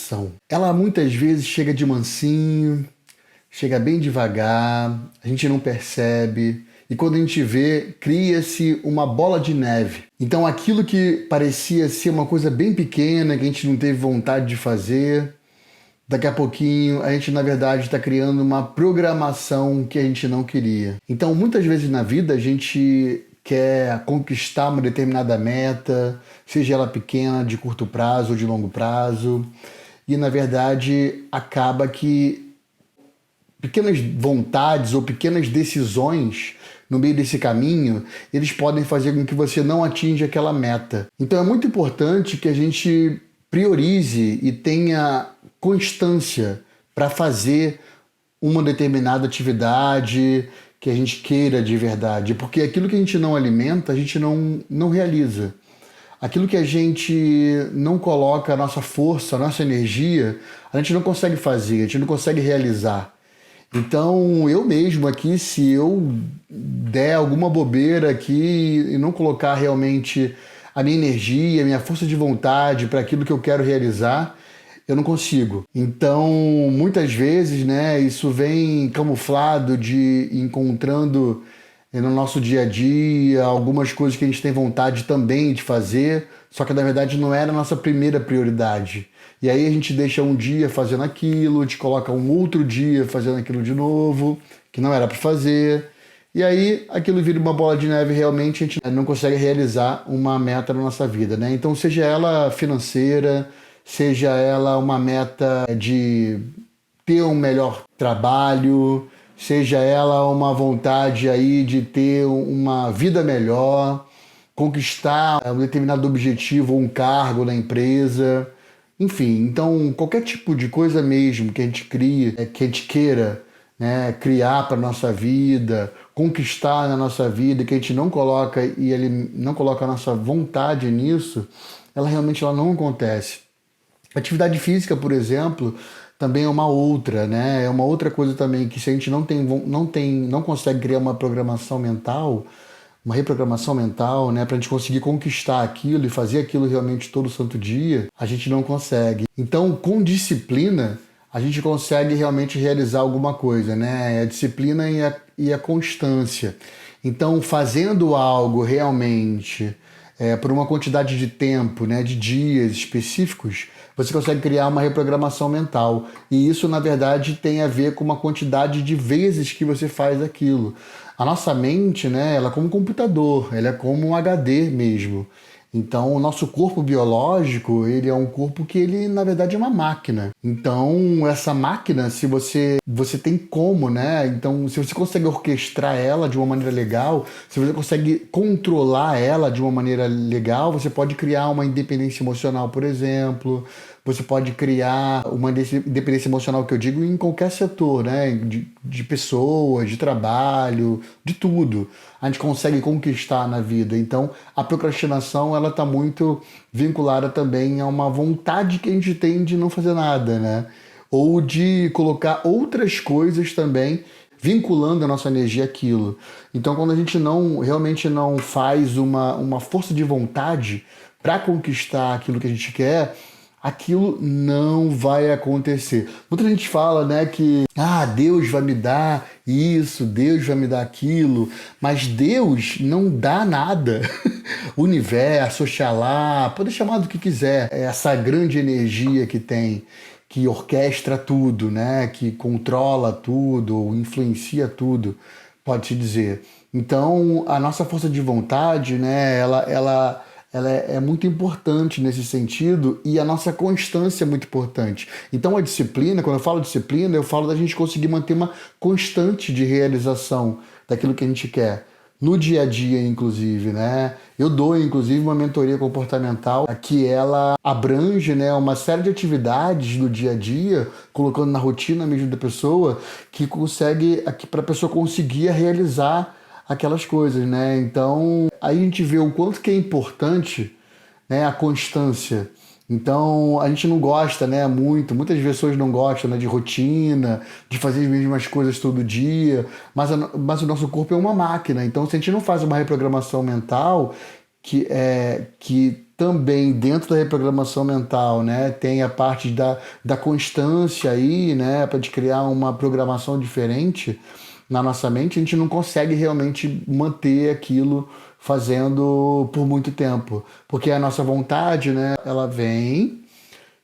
programação. Ela muitas vezes chega de mansinho, chega bem devagar, a gente não percebe, e quando a gente vê, cria-se uma bola de neve. Então aquilo que parecia ser uma coisa bem pequena, que a gente não teve vontade de fazer, daqui a pouquinho a gente na verdade está criando uma programação que a gente não queria. Então muitas vezes na vida a gente quer conquistar uma determinada meta, seja ela pequena, de curto prazo ou de longo prazo, e na verdade acaba que pequenas vontades ou pequenas decisões no meio desse caminho, eles podem fazer com que você não atinja aquela meta. Então é muito importante que a gente priorize e tenha constância para fazer uma determinada atividade que a gente queira de verdade, porque aquilo que a gente não alimenta, a gente não realiza. Aquilo que a gente não coloca a nossa força, a nossa energia, a gente não consegue fazer, a gente não consegue realizar. Então, eu mesmo aqui, se eu der alguma bobeira aqui e não colocar realmente a minha energia, a minha força de vontade para aquilo que eu quero realizar, eu não consigo. Então, muitas vezes, né, isso vem camuflado de encontrando no nosso dia a dia algumas coisas que a gente tem vontade também de fazer, só que na verdade não era a nossa primeira prioridade. E aí a gente deixa um dia fazendo aquilo, a gente coloca um outro dia fazendo aquilo de novo, que não era para fazer. E aí aquilo vira uma bola de neve, realmente a gente não consegue realizar uma meta na nossa vida, né? Então seja ela financeira, seja ela uma meta de ter um melhor trabalho, seja ela uma vontade aí de ter uma vida melhor, conquistar um determinado objetivo ou um cargo na empresa. Enfim, então qualquer tipo de coisa mesmo que a gente crie, que a gente queira, né, criar para a nossa vida, conquistar na nossa vida, que a gente não coloca e ele não coloca a nossa vontade nisso, ela realmente não acontece. Atividade física, por exemplo, também é uma outra, né? É uma outra coisa também que se a gente não consegue criar uma programação mental, uma reprogramação mental, né, para a gente conseguir conquistar aquilo e fazer aquilo realmente todo santo dia, a gente não consegue. Então, com disciplina, a gente consegue realmente realizar alguma coisa, né? A disciplina e a constância. Então, fazendo algo realmente por uma quantidade de tempo, né, de dias específicos, você consegue criar uma reprogramação mental. E isso, na verdade, tem a ver com uma quantidade de vezes que você faz aquilo. A nossa mente, né, ela é como um computador, ela é como um HD mesmo. Então, o nosso corpo biológico, ele é um corpo que ele, na verdade, é uma máquina. Então, essa máquina, se você tem como, né? Então, se você consegue orquestrar ela de uma maneira legal, se você consegue controlar ela de uma maneira legal, você pode criar uma independência emocional, por exemplo. Você pode criar uma independência emocional, que eu digo, em qualquer setor, né? De pessoas, de trabalho, de tudo. A gente consegue conquistar na vida. Então, a procrastinação, ela está muito vinculada também a uma vontade que a gente tem de não fazer nada, né? Ou de colocar outras coisas também vinculando a nossa energia àquilo. Então, quando a gente realmente não faz uma força de vontade para conquistar aquilo que a gente quer, aquilo não vai acontecer. Muita gente fala, né, que Deus vai me dar isso, Deus vai me dar aquilo, mas Deus não dá nada. O universo, Oxalá, pode chamar do que quiser, é essa grande energia que tem, que orquestra tudo, né, que controla tudo, influencia tudo, pode-se dizer. Então, a nossa força de vontade, né, ela é muito importante nesse sentido, e a nossa constância é muito importante. Então a disciplina, quando eu falo disciplina, eu falo da gente conseguir manter uma constante de realização daquilo que a gente quer. No dia a dia, inclusive, né? Eu dou, inclusive, uma mentoria comportamental que ela abrange, né, uma série de atividades no dia a dia, colocando na rotina mesmo da pessoa, que consegue, para a pessoa conseguir realizar aquelas coisas, né? Então, aí a gente vê o quanto que é importante, né, a constância. Então, a gente não gosta, né, muitas pessoas não gostam, né, de rotina, de fazer as mesmas coisas todo dia, mas o nosso corpo é uma máquina. Então, se a gente não faz uma reprogramação mental que também dentro da reprogramação mental, né, tem a parte da constância aí, né, para de criar uma programação diferente na nossa mente, a gente não consegue realmente manter aquilo fazendo por muito tempo, porque a nossa vontade, né, ela vem,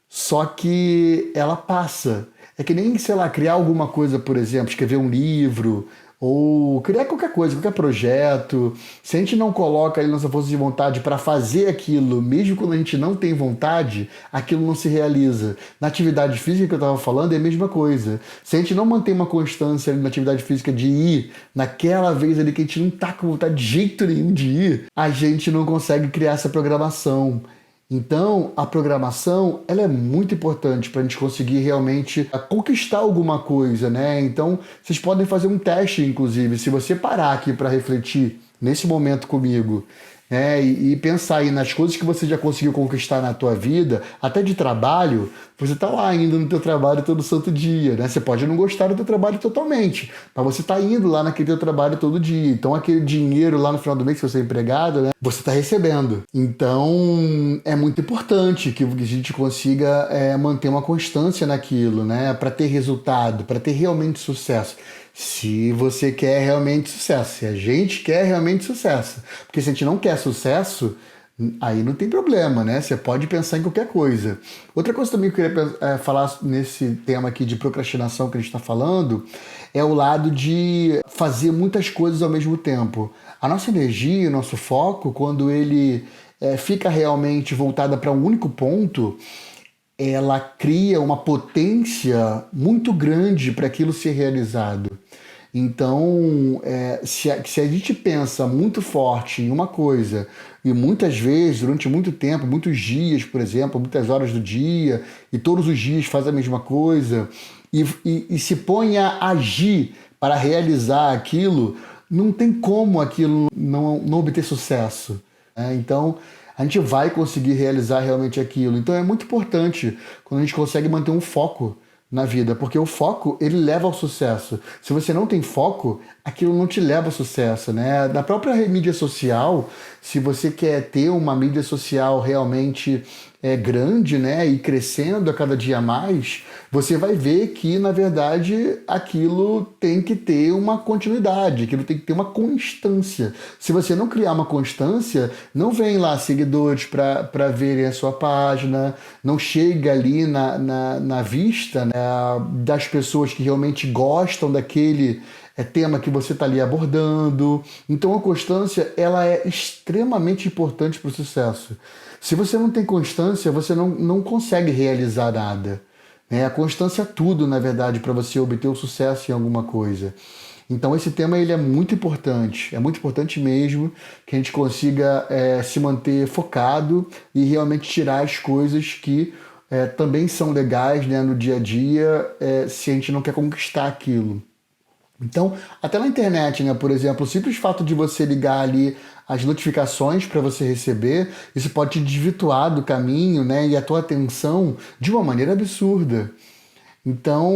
só que ela passa. É que nem, sei lá, criar alguma coisa, por exemplo, escrever um livro, ou criar qualquer coisa, qualquer projeto. Se a gente não coloca ali nossa força de vontade para fazer aquilo, mesmo quando a gente não tem vontade, aquilo não se realiza. Na atividade física que eu estava falando é a mesma coisa. Se a gente não mantém uma constância ali na atividade física de ir naquela vez ali que a gente não tá com vontade de jeito nenhum de ir, a gente não consegue criar essa programação. Então, a programação ela é muito importante para a gente conseguir realmente conquistar alguma coisa, né? Então, vocês podem fazer um teste, inclusive, se você parar aqui para refletir nesse momento comigo, né? E pensar aí nas coisas que você já conseguiu conquistar na tua vida, até de trabalho, você tá lá indo no teu trabalho todo santo dia, né? Você pode não gostar do teu trabalho totalmente, mas você tá indo lá naquele teu trabalho todo dia. Então aquele dinheiro lá no final do mês, se você é empregado, né? Você tá recebendo. Então é muito importante que a gente consiga manter uma constância naquilo, né? Para ter resultado, para ter realmente sucesso. Se você quer realmente sucesso, se a gente quer realmente sucesso. Porque se a gente não quer sucesso, aí não tem problema, né? Você pode pensar em qualquer coisa. Outra coisa também que eu queria falar nesse tema aqui de procrastinação que a gente está falando é o lado de fazer muitas coisas ao mesmo tempo. A nossa energia, o nosso foco, quando ele fica realmente voltada para um único ponto, ela cria uma potência muito grande para aquilo ser realizado. Então, se a gente pensa muito forte em uma coisa e muitas vezes, durante muito tempo, muitos dias, por exemplo, muitas horas do dia, e todos os dias faz a mesma coisa, e se põe a agir para realizar aquilo, não tem como aquilo não obter sucesso, né? Então, a gente vai conseguir realizar realmente aquilo. Então é muito importante quando a gente consegue manter um foco na vida, porque o foco, ele leva ao sucesso. Se você não tem foco, aquilo não te leva ao sucesso, né? Na própria mídia social, se você quer ter uma mídia social realmente grande, né, e crescendo a cada dia mais, você vai ver que, na verdade, aquilo tem que ter uma continuidade, aquilo tem que ter uma constância. Se você não criar uma constância, não vem lá seguidores para verem a sua página, não chega ali na vista, né, das pessoas que realmente gostam daquele tema que você está ali abordando. Então a constância ela é extremamente importante para o sucesso. Se você não tem constância, você não consegue realizar nada. A constância é tudo, na verdade, para você obter o sucesso em alguma coisa. Então esse tema ele é muito importante mesmo que a gente consiga se manter focado e realmente tirar as coisas que também são legais, né, no dia a dia, se a gente não quer conquistar aquilo. Então, até na internet, né, por exemplo, o simples fato de você ligar ali as notificações para você receber, isso pode te desvirtuar do caminho, né, e a tua atenção de uma maneira absurda. Então,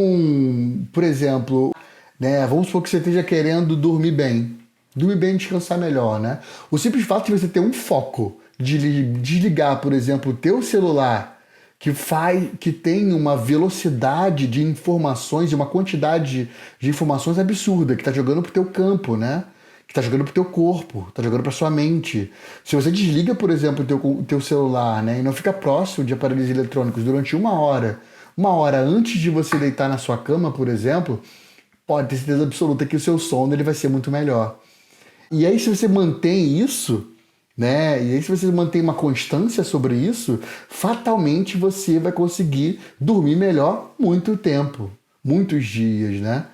por exemplo, né, vamos supor que você esteja querendo dormir bem e descansar melhor, né? O simples fato de você ter um foco, de desligar, por exemplo, o teu celular, que tem uma velocidade de informações e uma quantidade de informações absurda, que está jogando pro teu campo, né? Que está jogando pro teu corpo, está jogando pra sua mente. Se você desliga, por exemplo, o teu celular, né, e não fica próximo de aparelhos eletrônicos durante uma hora antes de você deitar na sua cama, por exemplo, pode ter certeza absoluta que o seu sono ele vai ser muito melhor. E aí, se você mantém isso, né? E aí, se você mantém uma constância sobre isso, fatalmente você vai conseguir dormir melhor muito tempo, muitos dias, né?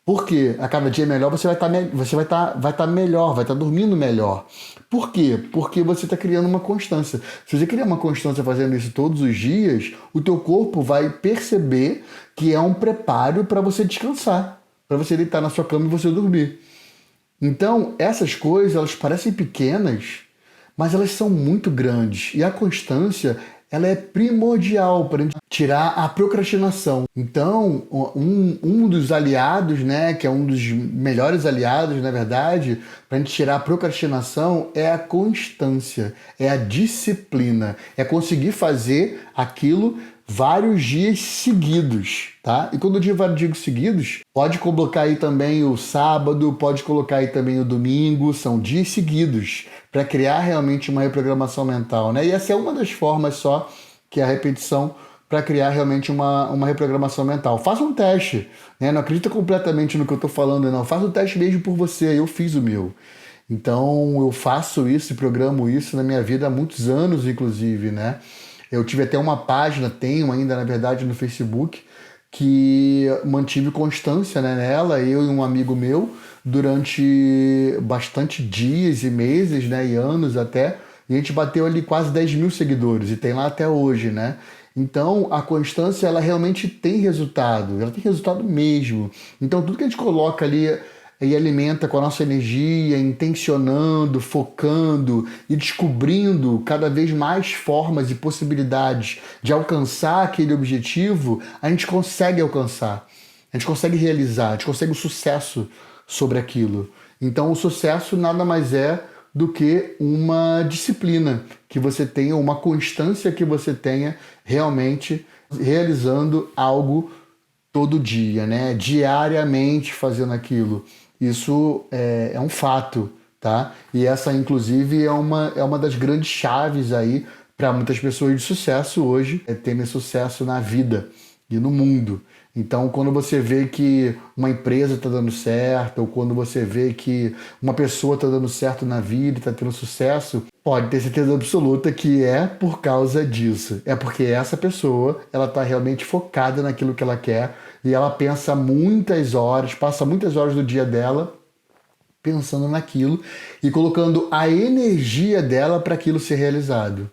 Porque a cada dia melhor você vai estar melhor, vai estar dormindo melhor. Por quê? Porque você está criando uma constância. Se você criar uma constância fazendo isso todos os dias, o teu corpo vai perceber que é um preparo para você descansar, para você deitar na sua cama e você dormir. Então, essas coisas, elas parecem pequenas, mas elas são muito grandes. E a constância ela é primordial para a gente tirar a procrastinação. Então, um dos aliados, né, que é um dos melhores aliados, na verdade, para a gente tirar a procrastinação é a constância, é a disciplina, é conseguir fazer aquilo vários dias seguidos, tá? E quando eu digo vários dias seguidos, pode colocar aí também o sábado, pode colocar aí também o domingo, são dias seguidos, para criar realmente uma reprogramação mental, né? E essa é uma das formas só, que é a repetição, para criar realmente uma reprogramação mental. Faça um teste, né? Não acredita completamente no que eu estou falando, não. Faça o teste mesmo por você, eu fiz o meu. Então, eu faço isso e programo isso na minha vida há muitos anos, inclusive, né? Eu tive até uma página, tenho ainda, na verdade, no Facebook, que mantive constância, né, nela, eu e um amigo meu, durante bastante dias e meses, né, e anos até, e a gente bateu ali quase 10 mil seguidores, e tem lá até hoje, né? Então, a constância, ela realmente tem resultado, ela tem resultado mesmo. Então, tudo que a gente coloca ali e alimenta com a nossa energia, intencionando, focando e descobrindo cada vez mais formas e possibilidades de alcançar aquele objetivo, a gente consegue alcançar, a gente consegue realizar, a gente consegue o sucesso sobre aquilo. Então, o sucesso nada mais é do que uma disciplina que você tenha, uma constância que você tenha realmente realizando algo todo dia, né? Diariamente fazendo aquilo. Isso é um fato, tá? E essa, inclusive, é uma das grandes chaves aí para muitas pessoas de sucesso hoje, é terem sucesso na vida e no mundo. Então, quando você vê que uma empresa está dando certo, ou quando você vê que uma pessoa está dando certo na vida e está tendo sucesso, pode ter certeza absoluta que é por causa disso. É porque essa pessoa, ela está realmente focada naquilo que ela quer e ela pensa muitas horas, passa muitas horas do dia dela pensando naquilo e colocando a energia dela para aquilo ser realizado.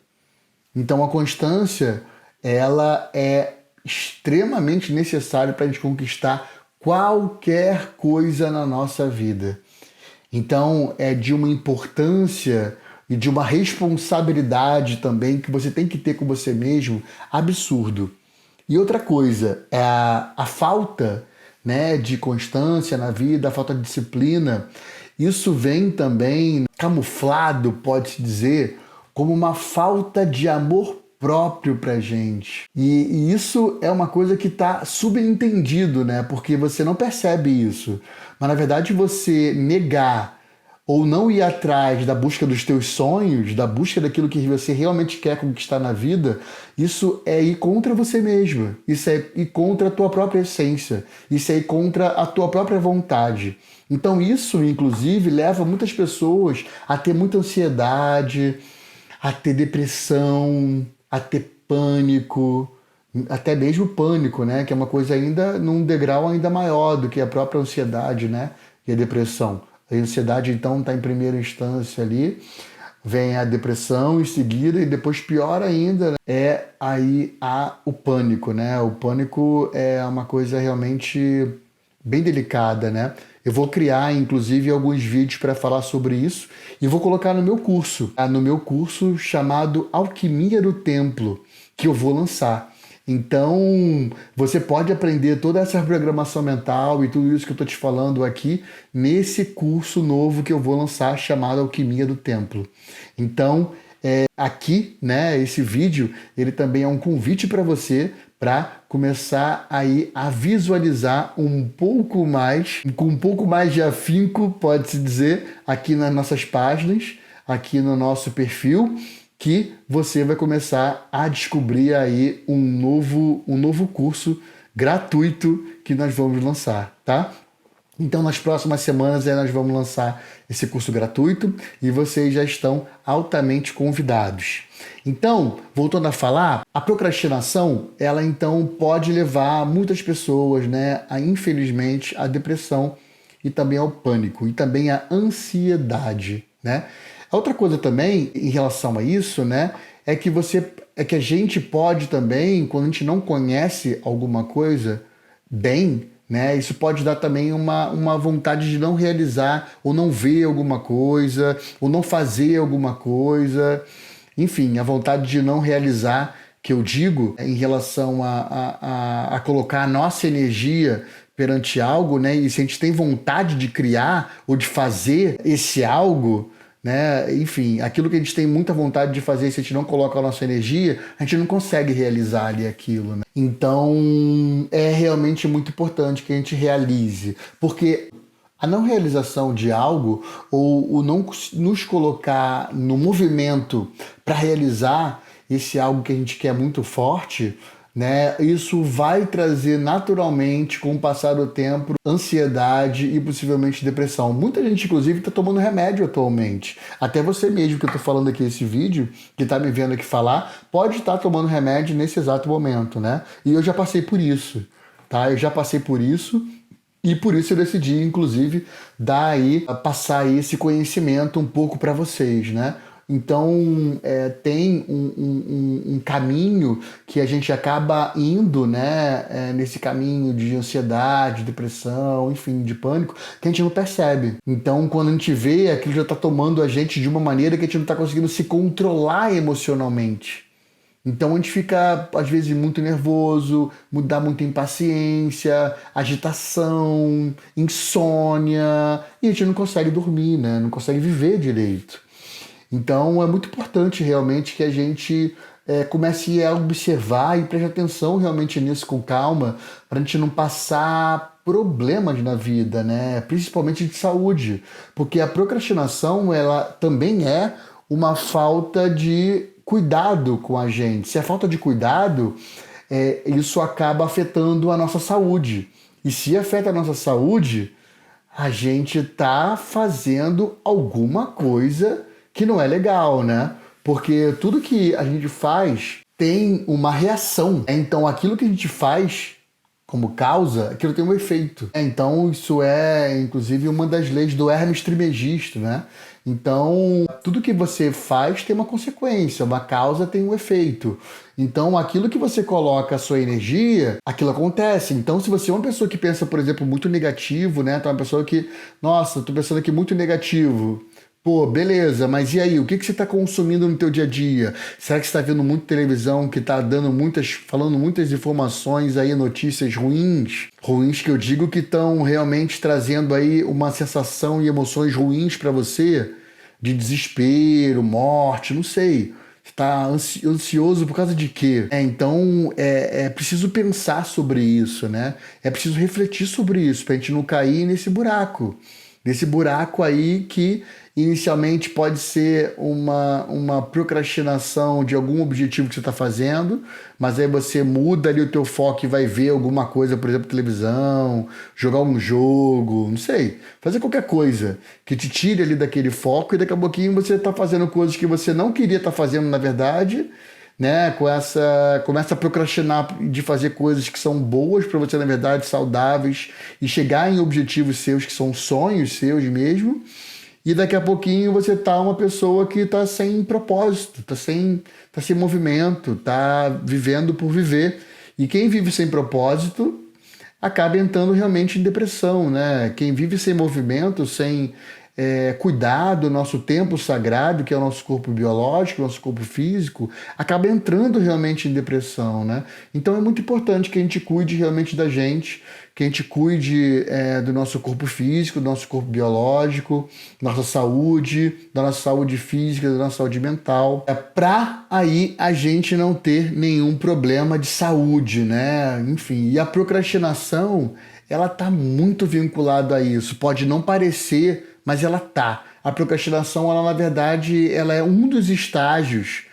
Então, a constância, ela é extremamente necessário para a gente conquistar qualquer coisa na nossa vida. Então, é de uma importância e de uma responsabilidade também que você tem que ter com você mesmo absurdo. E outra coisa, é a falta, né, de constância na vida, a falta de disciplina. Isso vem também camuflado, pode-se dizer, como uma falta de amor próprio pra gente. E isso é uma coisa que está subentendido, né? Porque você não percebe isso. Mas na verdade você negar ou não ir atrás da busca dos teus sonhos, da busca daquilo que você realmente quer conquistar na vida, isso é ir contra você mesmo. Isso é ir contra a tua própria essência. Isso é ir contra a tua própria vontade. Então isso, inclusive, leva muitas pessoas a ter muita ansiedade, a ter depressão, a ter pânico, até mesmo pânico, né? Que é uma coisa ainda num degrau ainda maior do que a própria ansiedade, né? E a depressão. A ansiedade, então, está em primeira instância ali, vem a depressão em seguida, e depois, pior ainda, né, é aí o pânico, né? O pânico é uma coisa realmente bem delicada, né? Eu vou criar, inclusive, alguns vídeos para falar sobre isso e vou colocar no meu curso chamado Alquimia do Templo, que eu vou lançar. Então, você pode aprender toda essa programação mental e tudo isso que eu estou te falando aqui nesse curso novo que eu vou lançar chamado Alquimia do Templo. Então, aqui, né, esse vídeo, ele também é um convite para você para começar aí a visualizar um pouco mais, com um pouco mais de afinco, pode-se dizer, aqui nas nossas páginas, aqui no nosso perfil, que você vai começar a descobrir aí um novo curso gratuito que nós vamos lançar, tá? Então, nas próximas semanas, nós vamos lançar esse curso gratuito e vocês já estão altamente convidados. Então, voltando a falar, a procrastinação, ela então pode levar muitas pessoas, né, infelizmente, à depressão e também ao pânico e também à ansiedade, né? Outra coisa também em relação a isso, né, é que a gente pode também, quando a gente não conhece alguma coisa bem, né, isso pode dar também uma vontade de não realizar, ou não ver alguma coisa, ou não fazer alguma coisa. Enfim, a vontade de não realizar que eu digo em relação a colocar a nossa energia perante algo, né? E se a gente tem vontade de criar ou de fazer esse algo, né? Enfim, aquilo que a gente tem muita vontade de fazer, se a gente não coloca a nossa energia, a gente não consegue realizar ali aquilo, né? Então, é realmente muito importante que a gente realize, porque a não realização de algo ou o não nos colocar no movimento para realizar esse algo que a gente quer muito forte, né? Isso vai trazer naturalmente, com o passar do tempo, ansiedade e possivelmente depressão. Muita gente, inclusive, está tomando remédio atualmente. Até você mesmo que eu estou falando aqui nesse vídeo, que está me vendo aqui falar, pode estar tomando remédio nesse exato momento, né? E eu já passei por isso, tá? Eu já passei por isso. E por isso eu decidi, inclusive, passar aí esse conhecimento um pouco para vocês, né? Então, tem um caminho que a gente acaba indo, né? Nesse caminho de ansiedade, depressão, enfim, de pânico, que a gente não percebe. Então, quando a gente vê, aquilo já está tomando a gente de uma maneira que a gente não está conseguindo se controlar emocionalmente. Então a gente fica, às vezes, muito nervoso, dá muita impaciência, agitação, insônia, e a gente não consegue dormir, né? Não consegue viver direito. Então é muito importante realmente que a gente comece a observar e preste atenção realmente nisso com calma, para a gente não passar problemas na vida, né? Principalmente de saúde, porque a procrastinação ela também é uma falta de cuidado com a gente. Se é falta de cuidado, isso acaba afetando a nossa saúde. E se afeta a nossa saúde, a gente está fazendo alguma coisa que não é legal, né? Porque tudo que a gente faz tem uma reação. Então, aquilo que a gente faz como causa, aquilo tem um efeito. Então, isso é, inclusive, uma das leis do Hermes Trismegisto, né? Então, tudo que você faz tem uma consequência, uma causa tem um efeito. Então, aquilo que você coloca a sua energia, aquilo acontece. Então, se você é uma pessoa que pensa, por exemplo, muito negativo, né? Então, uma pessoa que, nossa, tô pensando aqui muito negativo. Pô, beleza, mas e aí? O que você está consumindo no teu dia a dia? Será que você está vendo muita televisão que está falando muitas informações aí, notícias ruins? Ruins que eu digo que estão realmente trazendo aí uma sensação e emoções ruins para você? De desespero, morte, não sei. Está ansioso por causa de quê? Então, é preciso pensar sobre isso, né? É preciso refletir sobre isso para a gente não cair nesse buraco. Nesse buraco aí que inicialmente pode ser uma procrastinação de algum objetivo que você está fazendo, mas aí você muda ali o teu foco e vai ver alguma coisa, por exemplo, televisão, jogar um jogo, não sei, fazer qualquer coisa que te tire ali daquele foco e daqui a pouquinho você está fazendo coisas que você não queria estar fazendo na verdade, né? Começa a procrastinar de fazer coisas que são boas para você, na verdade, saudáveis, e chegar em objetivos seus que são sonhos seus mesmo. E daqui a pouquinho você tá uma pessoa que tá sem propósito, tá sem movimento, tá vivendo por viver. E quem vive sem propósito acaba entrando realmente em depressão, né? Quem vive sem movimento, sem cuidar do nosso tempo sagrado, que é o nosso corpo biológico, o nosso corpo físico, acaba entrando realmente em depressão, né? Então é muito importante que a gente cuide realmente da gente, que a gente cuide do nosso corpo físico, do nosso corpo biológico, nossa saúde, da nossa saúde física, da nossa saúde mental, para aí a gente não ter nenhum problema de saúde, né? Enfim, e a procrastinação, ela tá muito vinculada a isso. Pode não parecer, mas ela tá. A procrastinação, ela na verdade, ela é um dos estágios,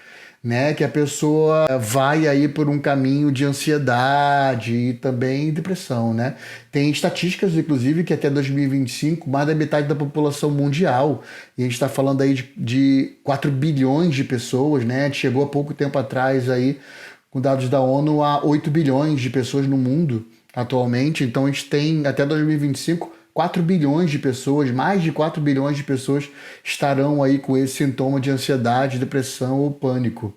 né, que a pessoa vai aí por um caminho de ansiedade e também depressão, né? Tem estatísticas, inclusive, que até 2025, mais da metade da população mundial, e a gente está falando aí de 4 bilhões de pessoas, né? A gente chegou há pouco tempo atrás aí, com dados da ONU, a 8 bilhões de pessoas no mundo atualmente. Então a gente tem, até 2025, 4 bilhões de pessoas, mais de 4 bilhões de pessoas estarão aí com esse sintoma de ansiedade, depressão ou pânico.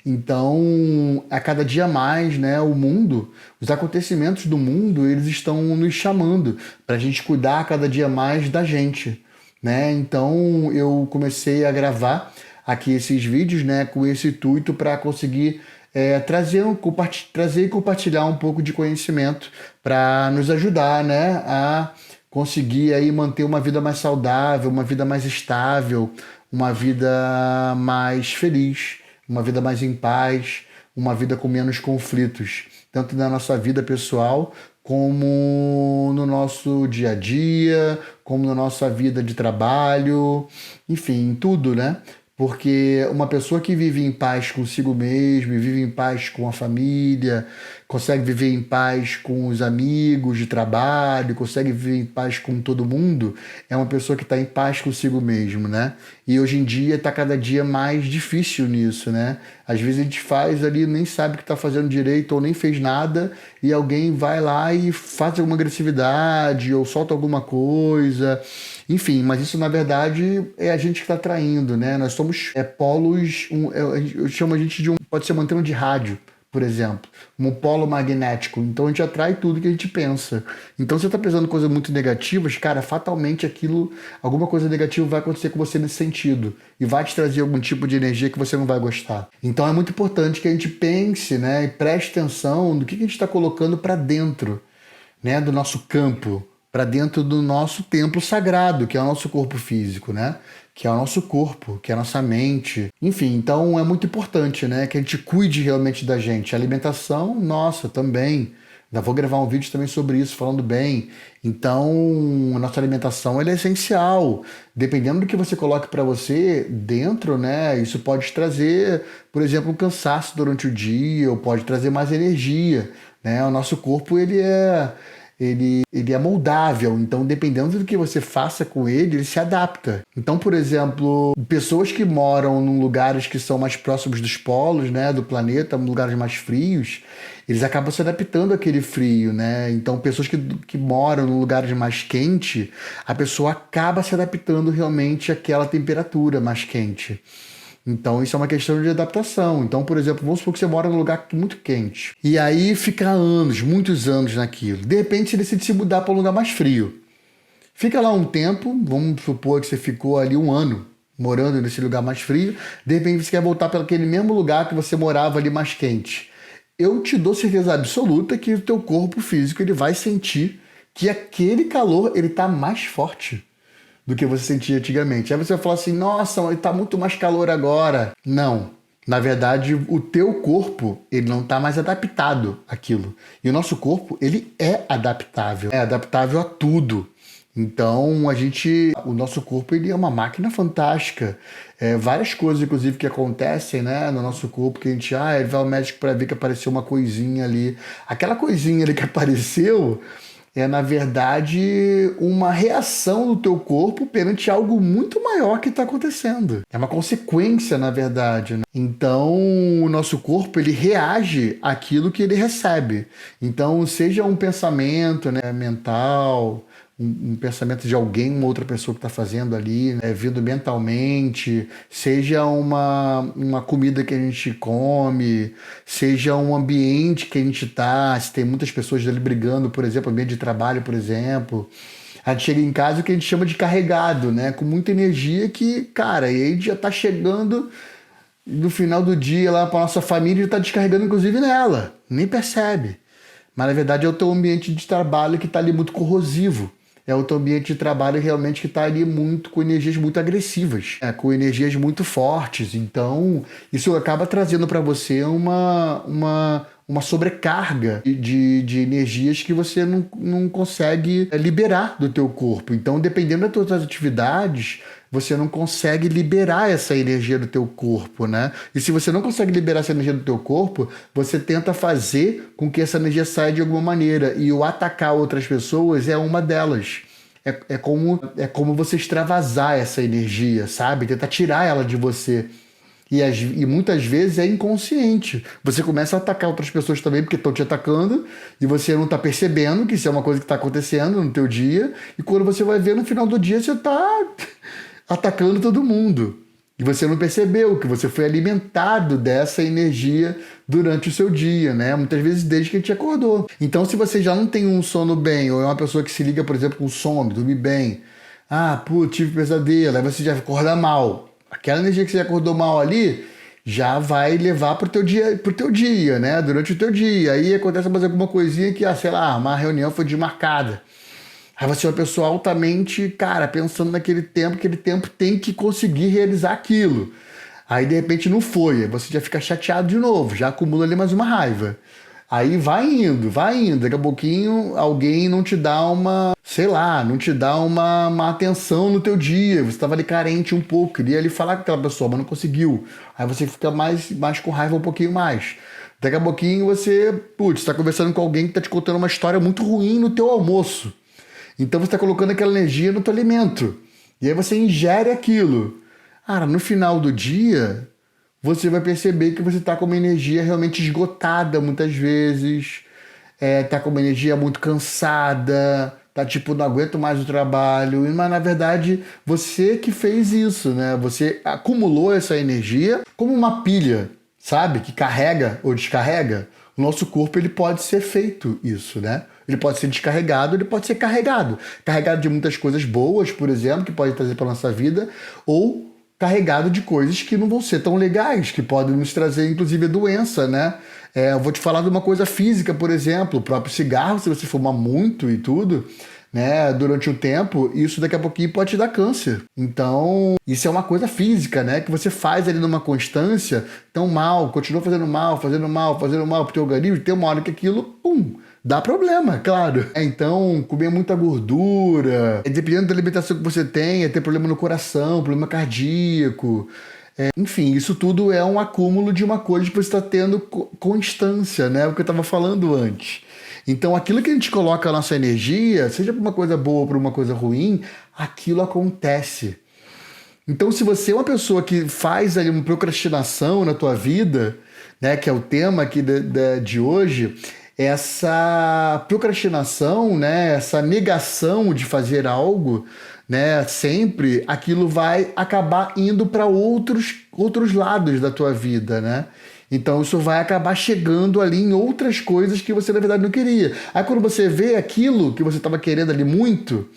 Então, a cada dia mais, né, o mundo, os acontecimentos do mundo, eles estão nos chamando para a gente cuidar cada dia mais da gente, né? Então, eu comecei a gravar aqui esses vídeos, né, com esse intuito para conseguir trazer e compartilhar um pouco de conhecimento para nos ajudar, né, a conseguir aí manter uma vida mais saudável, uma vida mais estável, uma vida mais feliz, uma vida mais em paz, uma vida com menos conflitos, tanto na nossa vida pessoal como no nosso dia a dia, como na nossa vida de trabalho, enfim, em tudo, né? Porque uma pessoa que vive em paz consigo mesmo, vive em paz com a família, consegue viver em paz com os amigos de trabalho, consegue viver em paz com todo mundo, é uma pessoa que está em paz consigo mesmo, né? E hoje em dia está cada dia mais difícil nisso, né? Às vezes a gente faz ali, nem sabe o que está fazendo direito ou nem fez nada, e alguém vai lá e faz alguma agressividade ou solta alguma coisa. Enfim, mas isso na verdade é a gente que está traindo, né? Nós somos polos, eu chamo a gente de pode ser uma antena de rádio, por exemplo, um polo magnético. Então a gente atrai tudo que a gente pensa. Então você está pensando coisas muito negativas, cara, fatalmente alguma coisa negativa vai acontecer com você nesse sentido e vai te trazer algum tipo de energia que você não vai gostar. Então é muito importante que a gente pense, né, e preste atenção do que a gente está colocando para dentro, né, do nosso campo, para dentro do nosso templo sagrado, que é o nosso corpo físico, né? Que é o nosso corpo, que é a nossa mente. Enfim, então é muito importante, né? Que a gente cuide realmente da gente. A alimentação, nossa, também. Ainda vou gravar um vídeo também sobre isso, falando bem. Então, a nossa alimentação ela é essencial. Dependendo do que você coloque para você dentro, né? Isso pode trazer, por exemplo, um cansaço durante o dia, ou pode trazer mais energia, né? O nosso corpo, ele é moldável, então dependendo do que você faça com ele se adapta. Então, por exemplo, pessoas que moram em lugares que são mais próximos dos polos, né, do planeta, lugares mais frios, eles acabam se adaptando àquele frio, né? Então, pessoas que moram em lugares mais quentes, a pessoa acaba se adaptando realmente àquela temperatura mais quente. Então, isso é uma questão de adaptação. Então, por exemplo, vamos supor que você mora num lugar muito quente. E aí fica anos, muitos anos naquilo. De repente, você decide se mudar para um lugar mais frio. Fica lá um tempo, vamos supor que você ficou ali um ano morando nesse lugar mais frio. De repente, você quer voltar para aquele mesmo lugar que você morava ali mais quente. Eu te dou certeza absoluta que o teu corpo físico ele vai sentir que aquele calor ele está mais forte do que você sentia antigamente. Aí você vai falar assim, nossa, está muito mais calor agora. Não. Na verdade, o teu corpo, ele não está mais adaptado àquilo. E o nosso corpo, ele é adaptável. É adaptável a tudo. Então, o nosso corpo, ele é uma máquina fantástica. Várias coisas, inclusive, que acontecem, né, no nosso corpo, que a gente, ele vai ao médico para ver que apareceu uma coisinha ali. Aquela coisinha ali que apareceu é, na verdade, uma reação do teu corpo perante algo muito maior que está acontecendo. É uma consequência, na verdade, né? Então, o nosso corpo, ele reage àquilo que ele recebe. Então, seja um pensamento, né, mental, um pensamento de alguém, uma outra pessoa que está fazendo ali, né, vindo mentalmente, seja uma comida que a gente come, seja um ambiente que a gente está, se tem muitas pessoas ali brigando, por exemplo, ambiente de trabalho, por exemplo. A gente chega em casa o que a gente chama de carregado, né, com muita energia que, cara, e aí já está chegando no final do dia lá para nossa família e está descarregando inclusive nela, nem percebe. Mas na verdade é o teu ambiente de trabalho que está ali muito corrosivo. É o teu ambiente de trabalho realmente que está ali muito com energias muito agressivas, com energias muito fortes. Então, isso acaba trazendo para você uma sobrecarga de energias que você não consegue liberar do teu corpo. Então, dependendo das tuas atividades, você não consegue liberar essa energia do teu corpo, né? E se você não consegue liberar essa energia do teu corpo, você tenta fazer com que essa energia saia de alguma maneira. E o atacar outras pessoas é uma delas. É como você extravasar essa energia, sabe? Tentar tirar ela de você. E muitas vezes é inconsciente. Você começa a atacar outras pessoas também porque estão te atacando e você não está percebendo que isso é uma coisa que está acontecendo no teu dia. E quando você vai ver no final do dia, você está atacando todo mundo. E você não percebeu que você foi alimentado dessa energia durante o seu dia, né? Muitas vezes desde que a gente acordou. Então, se você já não tem um sono bem, ou é uma pessoa que se liga, por exemplo, com sono, dormir bem. Tive pesadelo, aí você já acorda mal. Aquela energia que você acordou mal ali, já vai levar pro teu dia, né? Durante o teu dia. Aí acontece mais alguma coisinha que, sei lá, uma reunião foi desmarcada. Aí você é uma pessoa altamente, cara, pensando naquele tempo, aquele tempo tem que conseguir realizar aquilo. Aí de repente não foi, aí você já fica chateado de novo, já acumula ali mais uma raiva. Aí vai indo, daqui a pouquinho alguém não te dá uma, sei lá, não te dá uma atenção no teu dia, você estava ali carente um pouco, queria ali falar com aquela pessoa, mas não conseguiu. Aí você fica mais com raiva um pouquinho mais. Daqui a pouquinho você, está conversando com alguém que está te contando uma história muito ruim no teu almoço. Então você está colocando aquela energia no teu alimento. E aí você ingere aquilo. Cara, no final do dia, você vai perceber que você está com uma energia realmente esgotada muitas vezes. Tá com uma energia muito cansada. Tá tipo, não aguento mais o trabalho. Mas na verdade, você que fez isso, né? Você acumulou essa energia como uma pilha, sabe? Que carrega ou descarrega. O nosso corpo ele pode ser feito isso, né? Ele pode ser descarregado, ele pode ser carregado. Carregado de muitas coisas boas, por exemplo, que pode trazer para nossa vida, ou carregado de coisas que não vão ser tão legais, que podem nos trazer, inclusive, doença, né? Eu vou te falar de uma coisa física, por exemplo, o próprio cigarro, se você fumar muito e tudo, né, durante um tempo, isso daqui a pouquinho pode te dar câncer. Então, isso é uma coisa física, né, que você faz ali numa constância tão mal, continua fazendo mal pro teu organismo, tem uma hora que aquilo, dá problema, claro. Então, comer muita gordura, dependendo da alimentação que você tem, ter problema no coração, problema cardíaco. Enfim, isso tudo é um acúmulo de uma coisa que você está tendo constância, né? O que eu estava falando antes. Então, aquilo que a gente coloca a nossa energia, seja para uma coisa boa ou para uma coisa ruim, aquilo acontece. Então, se você é uma pessoa que faz ali uma procrastinação na tua vida, né, que é o tema aqui de hoje, essa procrastinação, né, essa negação de fazer algo, né, sempre aquilo vai acabar indo para outros lados da tua vida, né? Então isso vai acabar chegando ali em outras coisas que você na verdade não queria. Aí quando você vê aquilo que você estava querendo ali muito,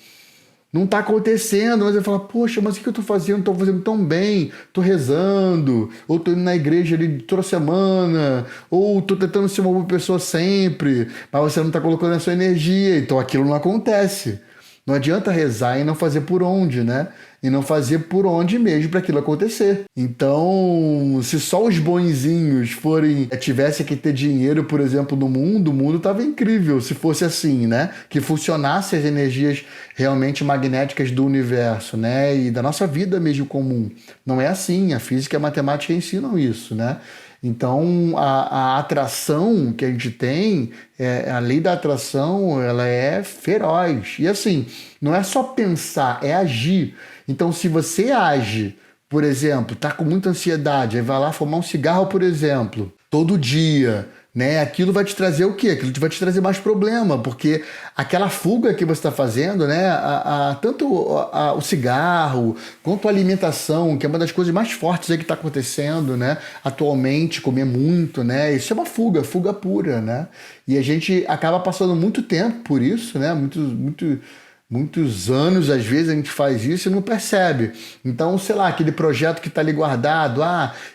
não está acontecendo, mas você fala, poxa, mas o que eu estou fazendo? Estou fazendo tão bem, estou rezando, ou estou indo na igreja ali toda semana, ou estou tentando ser uma boa pessoa sempre, mas você não está colocando a sua energia, então aquilo não acontece. Não adianta rezar e não fazer por onde, né? E não fazer por onde mesmo para aquilo acontecer. Então, se só os bonzinhos tivessem que ter dinheiro, por exemplo, no mundo, o mundo estava incrível se fosse assim, né? Que funcionasse as energias realmente magnéticas do universo, né? E da nossa vida mesmo comum. Não é assim, a física e a matemática ensinam isso, né? Então, a atração que a gente tem, a lei da atração, ela é feroz. E assim, não é só pensar, é agir. Então, se você age, por exemplo, tá com muita ansiedade, aí vai lá fumar um cigarro, por exemplo, todo dia, né? Aquilo vai te trazer o quê? Aquilo vai te trazer mais problema, porque aquela fuga que você está fazendo, né? Tanto o cigarro quanto a alimentação, que é uma das coisas mais fortes aí que está acontecendo, né? Atualmente, comer muito, né? Isso é uma fuga pura, né? E a gente acaba passando muito tempo por isso, né? Muitos anos, às vezes, a gente faz isso e não percebe. Então, sei lá, aquele projeto que está ali guardado,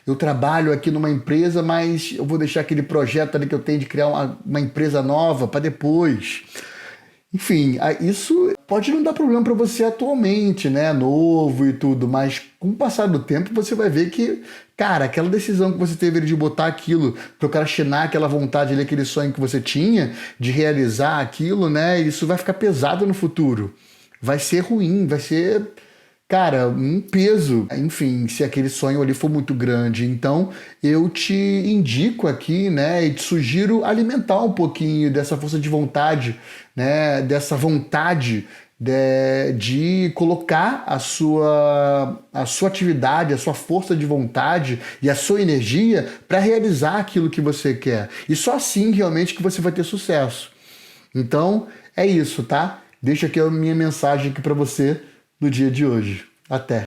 eu trabalho aqui numa empresa, mas eu vou deixar aquele projeto ali que eu tenho de criar uma empresa nova para depois. Enfim, isso pode não dar problema para você atualmente, né? Novo e tudo, mas com o passar do tempo você vai ver que, cara, aquela decisão que você teve de botar aquilo, procrastinar aquela vontade ali, aquele sonho que você tinha de realizar aquilo, né? Isso vai ficar pesado no futuro. Vai ser ruim, vai ser, cara, um peso. Enfim, se aquele sonho ali for muito grande. Então, eu te indico aqui, né, e te sugiro alimentar um pouquinho dessa força de vontade, né, dessa vontade de colocar a sua atividade, a sua força de vontade e a sua energia para realizar aquilo que você quer. E só assim realmente que você vai ter sucesso. Então, é isso, tá? Deixa aqui a minha mensagem aqui para você no dia de hoje. Até!